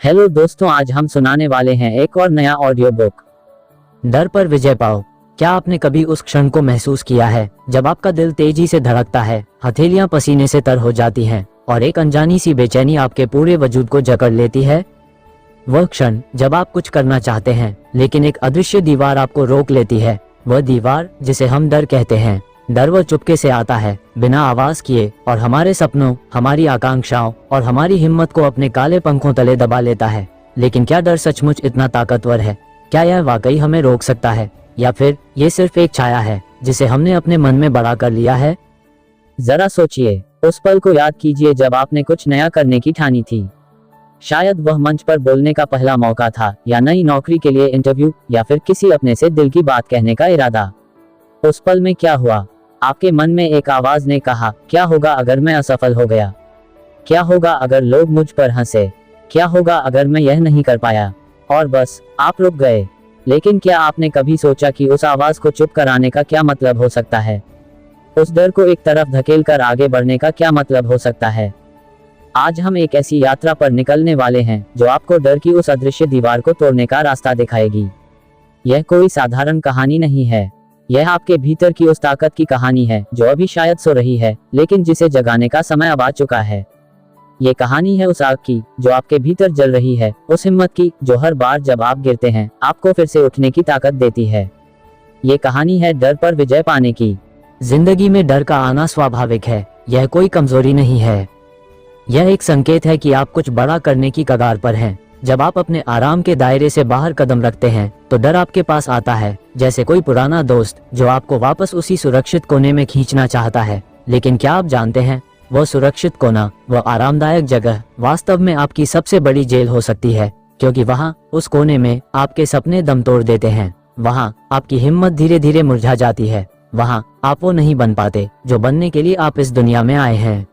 Hello दोस्तों, आज हम सुनाने वाले हैं एक और नया ऑडियो बुक, डर पर विजय पाओ। क्या आपने कभी उस क्षण को महसूस किया है जब आपका दिल तेजी से धड़कता है, हथेलियां पसीने से तर हो जाती हैं और एक अनजानी सी बेचैनी आपके पूरे वजूद को जकड़ लेती है? वह क्षण जब आप कुछ करना चाहते हैं लेकिन एक अदृश्य दीवार आपको रोक लेती है। वह दीवार जिसे हम डर कहते हैं। डर वह चुपके से आता है, बिना आवाज किए, और हमारे सपनों, हमारी आकांक्षाओं और हमारी हिम्मत को अपने काले पंखों तले दबा लेता है। लेकिन क्या डर सचमुच इतना ताकतवर है? क्या यह वाकई हमें रोक सकता है, या फिर ये सिर्फ एक छाया है जिसे हमने अपने मन में बड़ा कर लिया है? जरा सोचिए, उस पल को याद कीजिए जब आपने कुछ नया करने की ठानी थी। शायद वह मंच पर बोलने का पहला मौका था, या नई नौकरी के लिए इंटरव्यू, या फिर किसी अपने से दिल की बात कहने का इरादा। उस पल में क्या हुआ? आपके मन में एक आवाज ने कहा, क्या होगा अगर मैं असफल हो गया? क्या होगा अगर लोग मुझ पर हंसे? क्या होगा अगर मैं यह नहीं कर पाया? और बस आप रुक गए। लेकिन क्या आपने कभी सोचा कि उस आवाज को चुप कराने का क्या मतलब हो सकता है? उस डर को एक तरफ धकेल कर आगे बढ़ने का क्या मतलब हो सकता है? आज हम एक ऐसी यात्रा पर निकलने वाले हैं जो आपको डर की उस अदृश्य दीवार को तोड़ने का रास्ता दिखाएगी। यह कोई साधारण कहानी नहीं है। यह आपके भीतर की उस ताकत की कहानी है जो अभी शायद सो रही है, लेकिन जिसे जगाने का समय अब आ चुका है। ये कहानी है उस आग की जो आपके भीतर जल रही है, उस हिम्मत की जो हर बार जब आप गिरते हैं आपको फिर से उठने की ताकत देती है। ये कहानी है डर पर विजय पाने की। जिंदगी में डर का आना स्वाभाविक है। यह कोई कमजोरी नहीं है। यह एक संकेत है कि आप कुछ बड़ा करने की कगार पर हैं। जब आप अपने आराम के दायरे से बाहर कदम रखते हैं तो डर आपके पास आता है, जैसे कोई पुराना दोस्त जो आपको वापस उसी सुरक्षित कोने में खींचना चाहता है। लेकिन क्या आप जानते हैं, वह सुरक्षित कोना, वह आरामदायक जगह वास्तव में आपकी सबसे बड़ी जेल हो सकती है, क्योंकि वहाँ उस कोने में आपके सपने दम तोड़ देते हैं। वहाँ आपकी हिम्मत धीरे धीरे मुरझा जाती है। वहाँ आप वो नहीं बन पाते जो बनने के लिए आप इस दुनिया में आए हैं।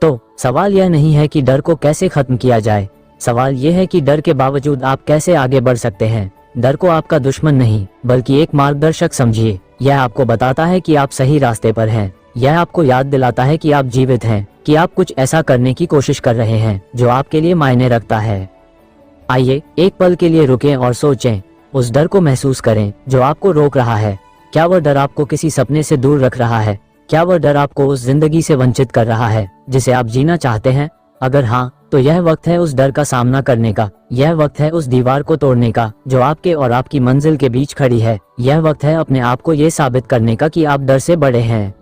तो सवाल यह नहीं है कि डर को कैसे खत्म किया जाए, सवाल यह है कि डर के बावजूद आप कैसे आगे बढ़ सकते हैं। डर को आपका दुश्मन नहीं बल्कि एक मार्गदर्शक समझिए। यह आपको बताता है कि आप सही रास्ते पर हैं। यह आपको याद दिलाता है कि आप जीवित हैं, कि आप कुछ ऐसा करने की कोशिश कर रहे हैं जो आपके लिए मायने रखता है। आइए एक पल के लिए रुकें और सोचें। उस डर को महसूस करें जो आपको रोक रहा है। क्या वह डर आपको किसी सपने से दूर रख रहा है? क्या वह डर आपको उस जिंदगी से वंचित कर रहा है जिसे आप जीना चाहते हैं? अगर हाँ, तो यह वक्त है उस डर का सामना करने का। यह वक्त है उस दीवार को तोड़ने का जो आपके और आपकी मंजिल के बीच खड़ी है। यह वक्त है अपने आप को यह साबित करने का कि आप डर से बड़े हैं।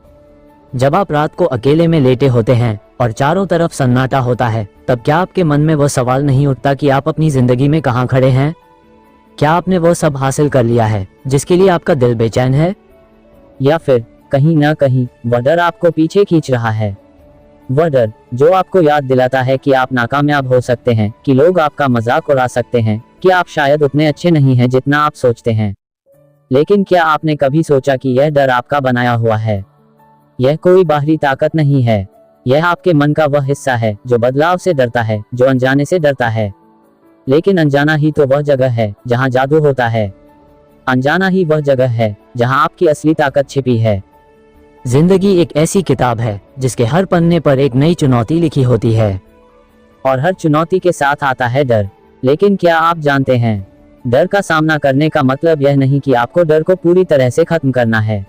जब आप रात को अकेले में लेटे होते हैं और चारों तरफ सन्नाटा होता है, तब क्या आपके मन में वह सवाल नहीं उठता कि आप अपनी जिंदगी में कहाँ खड़े हैं? क्या आपने वह सब हासिल कर लिया है जिसके लिए आपका दिल बेचैन है? या फिर कहीं ना कहीं वह डर आपको पीछे खींच रहा है? वह डर जो आपको याद दिलाता है कि आप नाकामयाब हो सकते हैं, कि लोग आपका मजाक उड़ा सकते हैं, कि आप शायद उतने अच्छे नहीं हैं जितना आप सोचते हैं। लेकिन क्या आपने कभी सोचा कि यह डर आपका बनाया हुआ है? यह कोई बाहरी ताकत नहीं है। यह आपके मन का वह हिस्सा है जो बदलाव से डरता है, जो अनजाने से डरता है। लेकिन अनजाना ही तो वह जगह है जहाँ जादू होता है। अनजाना ही वह जगह है जहाँ आपकी असली ताकत छिपी है। जिंदगी एक ऐसी किताब है जिसके हर पन्ने पर एक नई चुनौती लिखी होती है, और हर चुनौती के साथ आता है डर। लेकिन क्या आप जानते हैं, डर का सामना करने का मतलब यह नहीं कि आपको डर को पूरी तरह से खत्म करना है।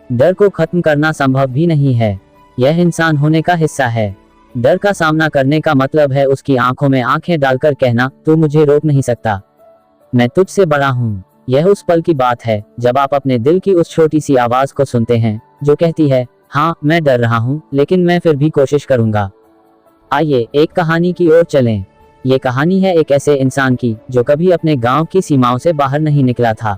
डर को खत्म करना संभव भी नहीं है। यह इंसान होने का हिस्सा है। डर का सामना करने का मतलब है उसकी आंखों में आंखें डालकर कहना, तू मुझे रोक नहीं सकता, मैं तुझसे बड़ा हूँ। यह उस पल की बात है जब आप अपने दिल की उस छोटी सी आवाज को सुनते हैं जो कहती है, हाँ मैं डर रहा हूँ लेकिन मैं फिर भी कोशिश करूंगा। आइए एक कहानी की ओर चलें। ये कहानी है एक ऐसे इंसान की जो कभी अपने गांव की सीमाओं से बाहर नहीं निकला था।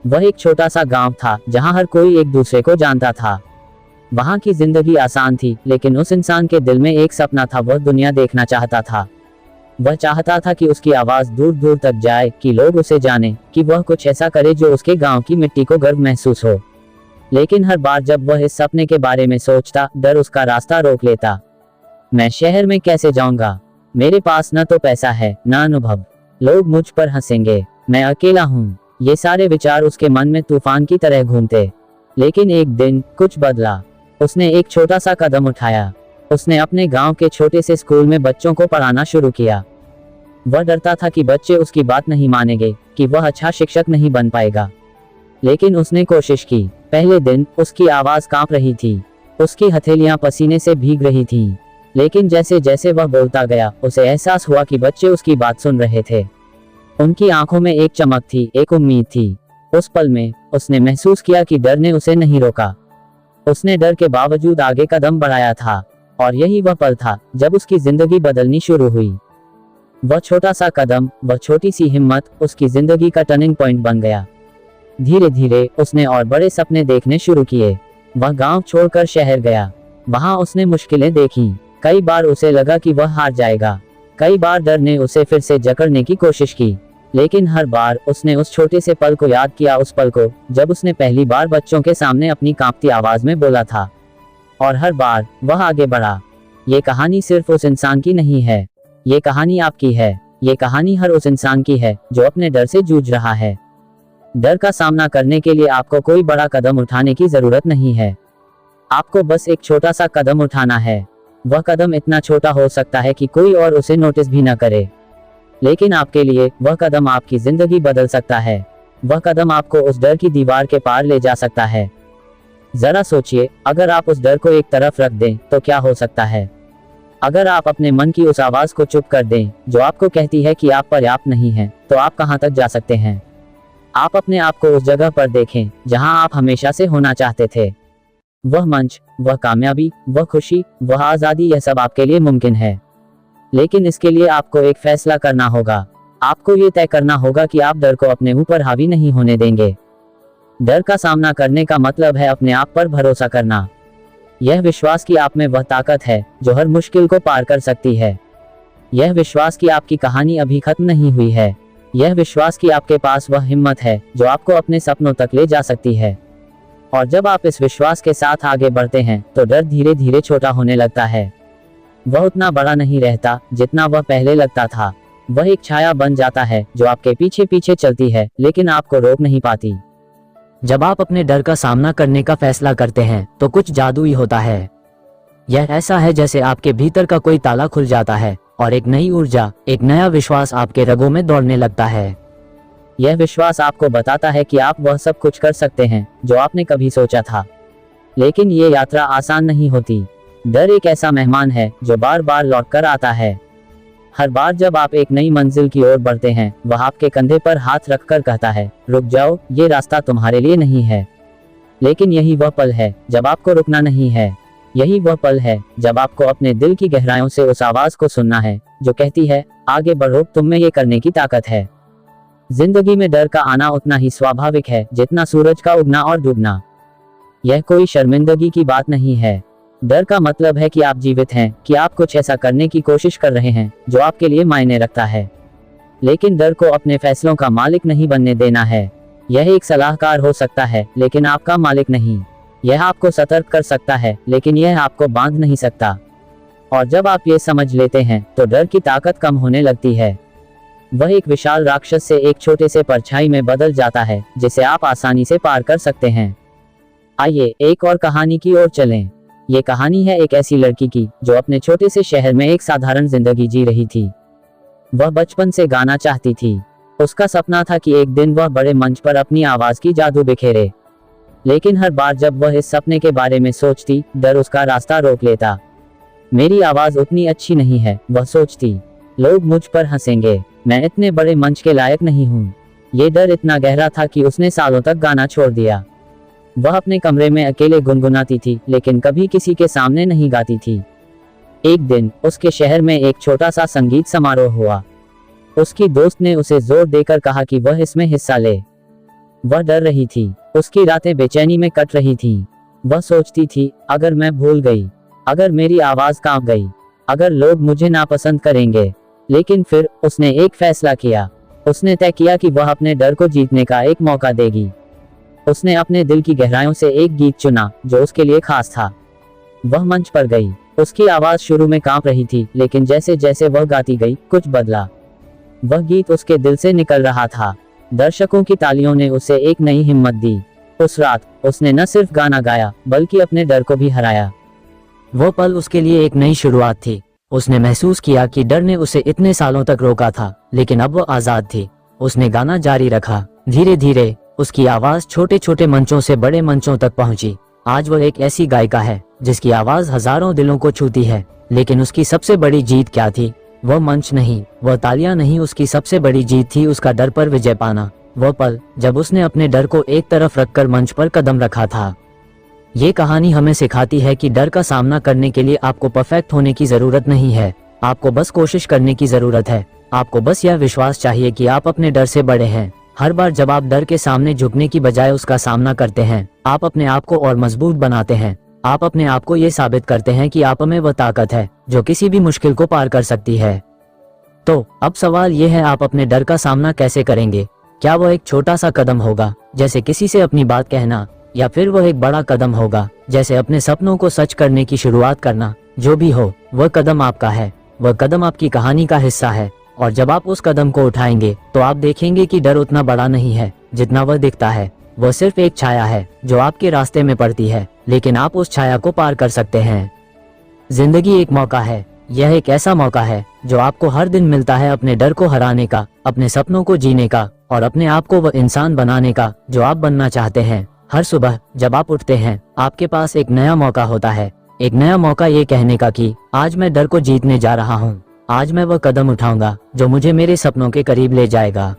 वह एक छोटा सा गांव था जहां हर कोई एक दूसरे को जानता था। वहां की जिंदगी आसान थी, लेकिन उस इंसान के दिल में एक सपना था। वह दुनिया देखना चाहता था। वह चाहता था कि उसकी आवाज दूर दूर तक जाए, कि लोग उसे जाने, कि वह कुछ ऐसा करे जो उसके गांव की मिट्टी को गर्व महसूस हो। लेकिन हर बार जब वह इस सपने के बारे में सोचता, डर उसका रास्ता रोक लेता। मैं शहर में कैसे जाऊंगा? मेरे पास न तो पैसा है न अनुभव। लोग मुझ पर हंसेंगे, मैं अकेला हूँ। ये सारे विचार उसके मन में तूफान की तरह घूमते। लेकिन एक दिन कुछ बदला। उसने एक छोटा सा कदम उठाया। उसने अपने गांव के छोटे से स्कूल में बच्चों को पढ़ाना शुरू किया। वह डरता था कि बच्चे उसकी बात नहीं मानेंगे, कि वह अच्छा शिक्षक नहीं बन पाएगा। लेकिन उसने कोशिश की। पहले दिन उसकी आवाज कांप रही थी, उसकी हथेलियां पसीने से भीग रही थीं। लेकिन जैसे जैसे वह बोलता गया, उसे एहसास हुआ कि बच्चे उसकी बात सुन रहे थे। उनकी आंखों में एक चमक थी, एक उम्मीद थी। उस पल में उसने महसूस किया कि डर ने उसे नहीं रोका। उसने डर के बावजूद आगे कदम बढ़ाया था, और यही वह पल था जब उसकी जिंदगी बदलनी शुरू हुई। वह छोटा सा कदम, वह छोटी सी हिम्मत उसकी जिंदगी का टर्निंग पॉइंट बन गया। धीरे धीरे उसने और बड़े सपने देखने शुरू किए। वह गांव छोड़कर शहर गया। वहां उसने मुश्किलें देखी। कई बार उसे लगा कि वह हार जाएगा। कई बार डर ने उसे फिर से जकड़ने की कोशिश की। लेकिन हर बार उसने उस छोटे से पल को याद किया, उस पल को जब उसने पहली बार बच्चों के सामने अपनी कांपती आवाज में बोला था। और हर बार वह आगे बढ़ा। ये कहानी सिर्फ उस इंसान की नहीं है, ये कहानी आपकी है। ये कहानी हर उस इंसान की है जो अपने डर से जूझ रहा है। डर का सामना करने के लिए आपको कोई बड़ा कदम उठाने की जरूरत नहीं है। आपको बस एक छोटा सा कदम उठाना है। वह कदम इतना छोटा हो सकता है कि कोई और उसे नोटिस भी न करे, लेकिन आपके लिए वह कदम आपकी जिंदगी बदल सकता है। वह कदम आपको उस डर की दीवार के पार ले जा सकता है। जरा सोचिए, अगर आप उस डर को एक तरफ रख दें तो क्या हो सकता है? अगर आप अपने मन की उस आवाज को चुप कर दें जो आपको कहती है कि आप पर्याप्त नहीं हैं, तो आप कहां तक जा सकते हैं? आप अपने आप को उस जगह पर देखें जहां आप हमेशा से होना चाहते थे। वह मंच, वह कामयाबी, वह खुशी, वह आजादी, यह सब आपके लिए मुमकिन है। लेकिन इसके लिए आपको एक फैसला करना होगा। आपको ये तय करना होगा कि आप डर को अपने ऊपर हावी नहीं होने देंगे। डर का सामना करने का मतलब है अपने आप पर भरोसा करना। यह विश्वास कि आप में वह ताकत है जो हर मुश्किल को पार कर सकती है। यह विश्वास कि आपकी कहानी अभी खत्म नहीं हुई है। यह विश्वास कि आपके पास वह हिम्मत है जो आपको अपने सपनों तक ले जा सकती है। और जब आप इस विश्वास के साथ आगे बढ़ते हैं तो डर धीरे धीरे छोटा होने लगता है। वह उतना बड़ा नहीं रहता जितना वह पहले लगता था। वह एक छाया बन जाता है जो आपके पीछे पीछे चलती है, लेकिन आपको रोक नहीं पाती। जब आप अपने डर का सामना करने का फैसला करते हैं तो कुछ जादुई होता है। यह ऐसा है जैसे आपके भीतर का कोई ताला खुल जाता है और एक नई ऊर्जा, एक नया विश्वास आपके रगों में दौड़ने लगता है। यह विश्वास आपको बताता है कि आप वह सब कुछ कर सकते हैं जो आपने कभी सोचा था। लेकिन ये यात्रा आसान नहीं होती। डर एक ऐसा मेहमान है जो बार बार लौट कर आता है। हर बार जब आप एक नई मंजिल की ओर बढ़ते हैं, वह आपके कंधे पर हाथ रखकर कहता है, रुक जाओ, ये रास्ता तुम्हारे लिए नहीं है। लेकिन यही वह पल है जब आपको रुकना नहीं है। यही वह पल है जब आपको अपने दिल की गहराइयों से उस आवाज को सुनना है जो कहती है, आगे बढ़ो, तुम में ये करने की ताकत है। जिंदगी में डर का आना उतना ही स्वाभाविक है जितना सूरज का उगना और डूबना। यह कोई शर्मिंदगी की बात नहीं है। डर का मतलब है कि आप जीवित हैं, कि आप कुछ ऐसा करने की कोशिश कर रहे हैं जो आपके लिए मायने रखता है। लेकिन डर को अपने फैसलों का मालिक नहीं बनने देना है। यह एक सलाहकार हो सकता है, लेकिन आपका मालिक नहीं। यह आपको सतर्क कर सकता है, लेकिन यह आपको बांध नहीं सकता। और जब आप ये समझ लेते हैं तो डर की ताकत कम होने लगती है। वह एक विशाल राक्षस से एक छोटे से परछाई में बदल जाता है जिसे आप आसानी से पार कर सकते हैं। आइए एक और कहानी की ओर चलें। ये कहानी है एक ऐसी लड़की की जो अपने छोटे से शहर में एक साधारण जिंदगी जी रही थी। वह बचपन से गाना चाहती थी। उसका सपना था कि एक दिन वह बड़े मंच पर अपनी आवाज की जादू बिखेरे। लेकिन हर बार जब वह इस सपने के बारे में सोचती, डर उसका रास्ता रोक लेता। मेरी आवाज उतनी अच्छी नहीं है, वह सोचती। लोग मुझ पर हंसेंगे, मैं इतने बड़े मंच के लायक नहीं हूँ। ये डर इतना गहरा था कि उसने सालों तक गाना छोड़ दिया। वह अपने कमरे में अकेले गुनगुनाती थी, लेकिन कभी किसी के सामने नहीं गाती थी। एक दिन उसके शहर में एक छोटा सा संगीत समारोह हुआ। उसकी दोस्त ने उसे जोर देकर कहा कि वह इसमें हिस्सा ले। वह डर रही थी। उसकी रातें बेचैनी में कट रही थीं। वह सोचती थी, अगर मैं भूल गई, अगर मेरी आवाज कांप गई, अगर लोग मुझे नापसंद करेंगे। लेकिन फिर उसने एक फैसला किया। उसने तय किया कि वह अपने डर को जीतने का एक मौका देगी। उसने अपने दिल की गहराइयों से एक गीत चुना जो उसके लिए खास था। वह मंच पर गई। उसकी आवाज शुरू में कांप रही थी, लेकिन जैसे जैसे वह गाती गई, कुछ बदला। वह गीत उसके दिल से निकल रहा था। दर्शकों की तालियों ने उसे एक नई हिम्मत दी। उस रात उसने न सिर्फ गाना गाया, बल्कि अपने डर को भी हराया। वो पल उसके लिए एक नई शुरुआत थी। उसने महसूस किया कि डर ने उसे इतने सालों तक रोका था, लेकिन अब वो आजाद थी। उसने गाना जारी रखा। धीरे धीरे उसकी आवाज छोटे छोटे मंचों से बड़े मंचों तक पहुंची। आज वो एक ऐसी गायिका है जिसकी आवाज हजारों दिलों को छूती है। लेकिन उसकी सबसे बड़ी जीत क्या थी? वह मंच नहीं, वह तालियां नहीं, उसकी सबसे बड़ी जीत थी उसका डर पर विजय पाना। वह पल जब उसने अपने डर को एक तरफ रखकर मंच पर कदम रखा था। ये कहानी हमें सिखाती है कि डर का सामना करने के लिए आपको परफेक्ट होने की जरूरत नहीं है। आपको बस कोशिश करने की जरूरत है। आपको बस यह विश्वास चाहिए कि आप अपने डर से बड़े हैं। हर बार जब आप डर के सामने झुकने की बजाय उसका सामना करते हैं, आप अपने आप को और मजबूत बनाते हैं। आप अपने आप को ये साबित करते हैं कि आप में वह ताकत है जो किसी भी मुश्किल को पार कर सकती है। तो अब सवाल ये है, आप अपने डर का सामना कैसे करेंगे? क्या वह एक छोटा सा कदम होगा, जैसे किसी से अपनी बात कहना, या फिर वह एक बड़ा कदम होगा, जैसे अपने सपनों को सच करने की शुरुआत करना? जो भी हो, वह कदम आपका है। वह कदम आपकी कहानी का हिस्सा है। और जब आप उस कदम को उठाएंगे तो आप देखेंगे कि डर उतना बड़ा नहीं है जितना वह दिखता है। वह सिर्फ एक छाया है जो आपके रास्ते में पड़ती है, लेकिन आप उस छाया को पार कर सकते हैं। जिंदगी एक मौका है। यह एक ऐसा मौका है जो आपको हर दिन मिलता है अपने डर को हराने का, अपने सपनों को जीने का और अपने आप को वह इंसान बनाने का जो आप बनना चाहते हैं। हर सुबह जब आप उठते हैं, आपके पास एक नया मौका होता है। एक नया मौका ये कहने का कि आज मैं डर को जीतने जा रहा हूँ। आज मैं वह कदम उठाऊंगा जो मुझे मेरे सपनों के करीब ले जाएगा।